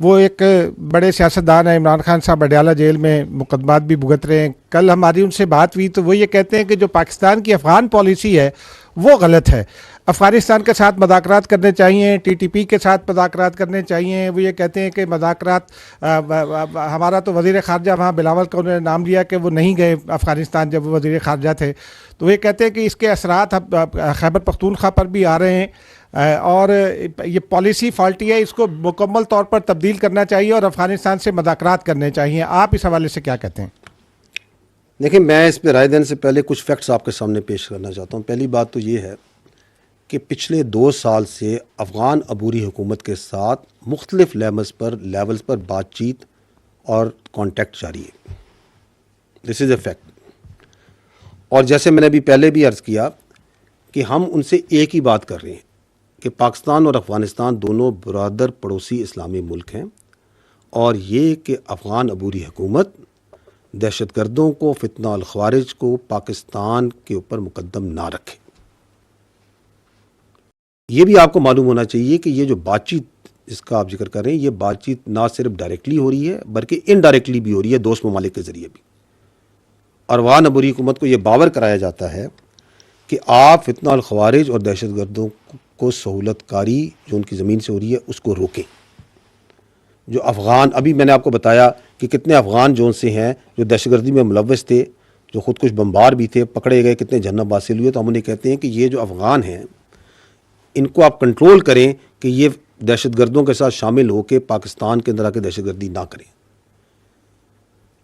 وہ ایک بڑے سیاستدان ہیں، عمران خان صاحب اڈیالہ جیل میں مقدمات بھی بھگت رہے ہیں. کل ہماری ان سے بات ہوئی تو وہ یہ کہتے ہیں کہ جو پاکستان کی افغان پالیسی ہے وہ غلط ہے. افغانستان کے ساتھ مذاکرات کرنے چاہیے، ٹی ٹی پی کے ساتھ مذاکرات کرنے چاہیے. وہ یہ کہتے ہیں کہ مذاکرات، ہمارا تو وزیر خارجہ وہاں بلاول کا انہوں نے نام لیا کہ وہ نہیں گئے افغانستان جب وہ وزیر خارجہ تھے. تو وہ یہ کہتے ہیں کہ اس کے اثرات خیبر پختونخوا پر بھی آ رہے ہیں اور یہ پالیسی فالٹی ہے، اس کو مکمل طور پر تبدیل کرنا چاہیے اور افغانستان سے مذاکرات کرنے چاہیے. آپ اس حوالے سے کیا کہتے ہیں؟ دیکھیں، میں اس پہ رائے دینے سے پہلے کچھ فیکٹس آپ کے سامنے پیش کرنا چاہتا ہوں. پہلی بات تو یہ ہے کہ پچھلے 2 سال سے افغان عبوری حکومت کے ساتھ مختلف لیولز پر بات چیت اور کانٹیکٹ جاری ہے. دس از اے فیکٹ. اور جیسے میں نے ابھی پہلے بھی عرض کیا کہ ہم ان سے ایک ہی بات کر رہے ہیں کہ پاکستان اور افغانستان دونوں برادر پڑوسی اسلامی ملک ہیں، اور یہ کہ افغان عبوری حکومت دہشت گردوں کو، فتنہ الخوارج کو پاکستان کے اوپر مقدم نہ رکھے. یہ بھی آپ کو معلوم ہونا چاہیے کہ یہ جو بات چیت جس کا آپ ذکر کر رہے ہیں، یہ بات چیت نہ صرف ڈائریکٹلی ہو رہی ہے بلکہ انڈائریکٹلی بھی ہو رہی ہے دوست ممالک کے ذریعے بھی. اور افغان عبوری حکومت کو یہ باور کرایا جاتا ہے کہ آپ فتنہ الخوارج اور دہشت گردوں کو سہولت کاری جو ان کی زمین سے ہو رہی ہے اس کو روکیں. جو افغان، ابھی میں نے آپ کو بتایا کہ کتنے افغان جو سے ہیں جو دہشت گردی میں ملوث تھے، جو خودکش بمبار بھی تھے، پکڑے گئے، کتنے جنم حاصل ہوئے. تو ہم انہیں کہتے ہیں کہ یہ جو افغان ہیں ان کو آپ کنٹرول کریں کہ یہ دہشت گردوں کے ساتھ شامل ہو کے پاکستان کے اندر آ کے دہشت گردی نہ کریں.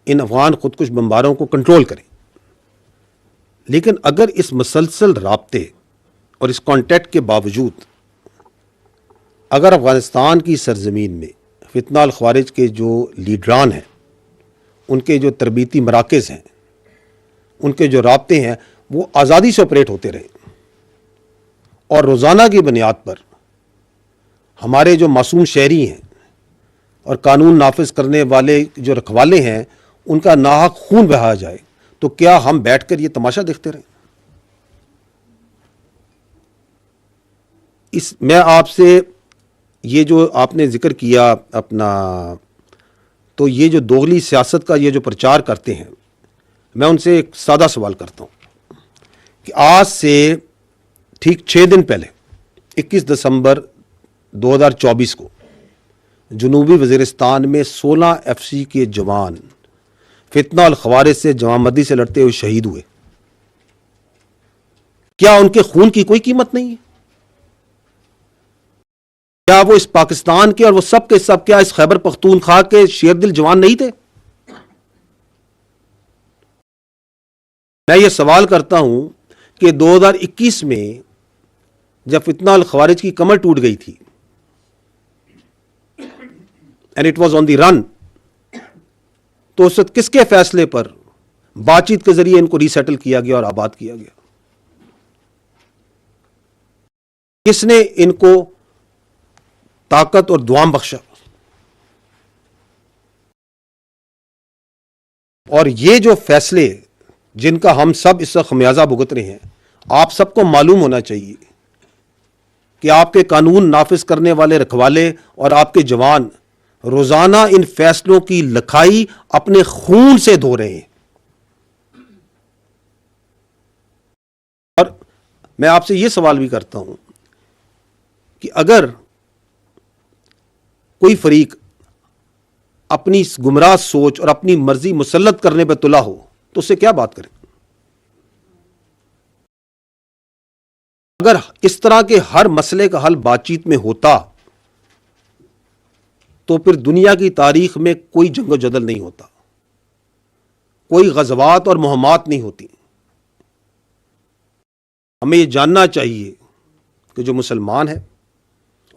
ان افغان خودکش بمباروں کو کنٹرول کریں. لیکن اگر اس مسلسل رابطے اور اس کانٹیکٹ کے باوجود اگر افغانستان کی سرزمین میں فتنہ الخوارج کے جو لیڈران ہیں، ان کے جو تربیتی مراکز ہیں، ان کے جو رابطے ہیں، وہ آزادی سے آپریٹ ہوتے رہے اور روزانہ کی بنیاد پر ہمارے جو معصوم شہری ہیں اور قانون نافذ کرنے والے جو رکھوالے ہیں ان کا ناحق خون بہایا جائے، تو کیا ہم بیٹھ کر یہ تماشا دیکھتے رہیں؟ میں آپ سے یہ جو آپ نے ذکر کیا اپنا، تو یہ جو دوغلی سیاست کا یہ جو پرچار کرتے ہیں، میں ان سے ایک سادہ سوال کرتا ہوں کہ آج سے ٹھیک 6 دن پہلے 21 دسمبر 2024 کو جنوبی وزیرستان میں 16 FCC کے جوان فتنہ الخوارج سے جوامردی سے لڑتے ہوئے شہید ہوئے. کیا ان کے خون کی کوئی قیمت نہیں ہے؟ کیا وہ اس پاکستان کے اور وہ سب کے سب کیا اس خیبر پختونخوا کے شیر دل جوان نہیں تھے؟ میں یہ سوال کرتا ہوں کہ 2021 میں جب فتنہ الخوارج کی کمر ٹوٹ گئی تھی and it was on the run، تو اس وقت کس کے فیصلے پر بات چیت کے ذریعے ان کو ری سیٹل کیا گیا اور آباد کیا گیا؟ کس نے ان کو طاقت اور دوام بخشا؟ اور یہ جو فیصلے جن کا ہم سب اس وقت خمیازہ بھگت رہے ہیں، آپ سب کو معلوم ہونا چاہیے کہ آپ کے قانون نافذ کرنے والے رکھوالے اور آپ کے جوان روزانہ ان فیصلوں کی لکھائی اپنے خون سے دھو رہے ہیں. اور میں آپ سے یہ سوال بھی کرتا ہوں کہ اگر کوئی فریق اپنی گمراہ سوچ اور اپنی مرضی مسلط کرنے پہ تلا ہو تو اس سے کیا بات کریں؟ اگر اس طرح کے ہر مسئلے کا حل بات چیت میں ہوتا تو پھر دنیا کی تاریخ میں کوئی جنگ و جدل نہیں ہوتا، کوئی غزوات اور مہمات نہیں ہوتی. ہمیں یہ جاننا چاہیے کہ جو مسلمان ہے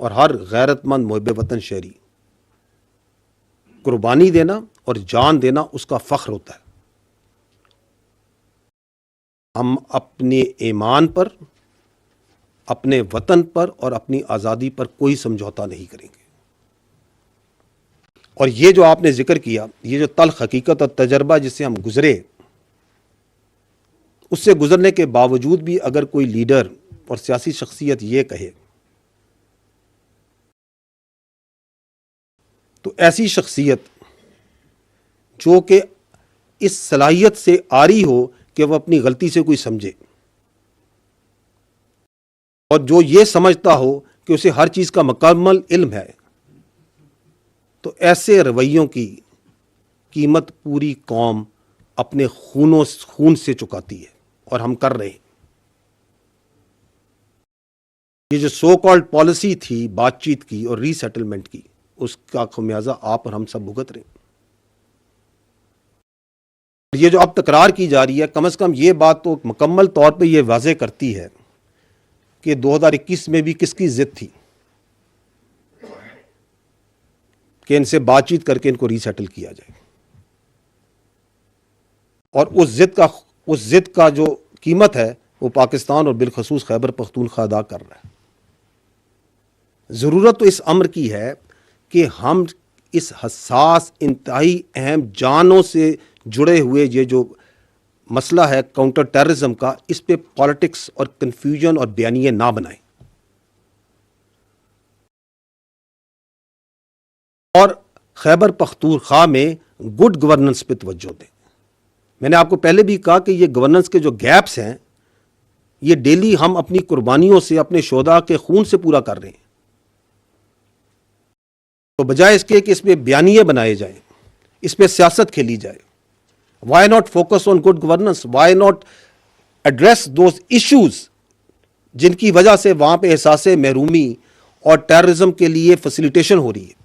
اور ہر غیرت مند محب وطن شہری، قربانی دینا اور جان دینا اس کا فخر ہوتا ہے. ہم اپنے ایمان پر، اپنے وطن پر اور اپنی آزادی پر کوئی سمجھوتا نہیں کریں گے. اور یہ جو آپ نے ذکر کیا، یہ جو تلخ حقیقت اور تجربہ جس سے ہم گزرے، اس سے گزرنے کے باوجود بھی اگر کوئی لیڈر اور سیاسی شخصیت یہ کہے تو ایسی شخصیت جو کہ اس صلاحیت سے آری ہو کہ وہ اپنی غلطی سے کوئی سمجھے اور جو یہ سمجھتا ہو کہ اسے ہر چیز کا مکمل علم ہے، تو ایسے رویوں کی قیمت پوری قوم اپنے خون سے چکاتی ہے، اور ہم کر رہے ہیں۔ یہ جو سو کالڈ پالیسی تھی بات چیت کی اور ری سیٹلمنٹ کی، اس کا خمیازہ آپ اور ہم سب بھگت رہے ہیں۔ یہ جو اب تکرار کی جا رہی ہے، کم از کم یہ بات تو مکمل طور پہ یہ واضح کرتی ہے کہ 2021 میں بھی کس کی ضد تھی کہ ان سے بات چیت کر کے ان کو ری سیٹل کیا جائے، اور اس ضد کا جو قیمت ہے وہ پاکستان اور بالخصوص خیبر پختونخوا ادا کر رہا ہے۔ ضرورت تو اس امر کی ہے کہ ہم اس حساس، انتہائی اہم، جانوں سے جڑے ہوئے یہ جو مسئلہ ہے کاؤنٹر ٹیررزم کا، اس پہ پالیٹکس اور کنفیوژن اور بیانیے نہ بنائیں، اور خیبر پختونخوا میں گڈ گورننس پہ توجہ دیں۔ میں نے آپ کو پہلے بھی کہا کہ یہ گورننس کے جو گیپس ہیں، یہ ڈیلی ہم اپنی قربانیوں سے، اپنے شہداء کے خون سے پورا کر رہے ہیں۔ تو بجائے اس کے کہ اس پہ بیانیے بنائے جائیں، اس پہ سیاست کھیلی جائے، why not focus on good governance, why not address those issues جن کی وجہ سے وہاں پہ احساس محرومی اور ٹیررزم کے لیے فیسیلیٹیشن ہو رہی ہے۔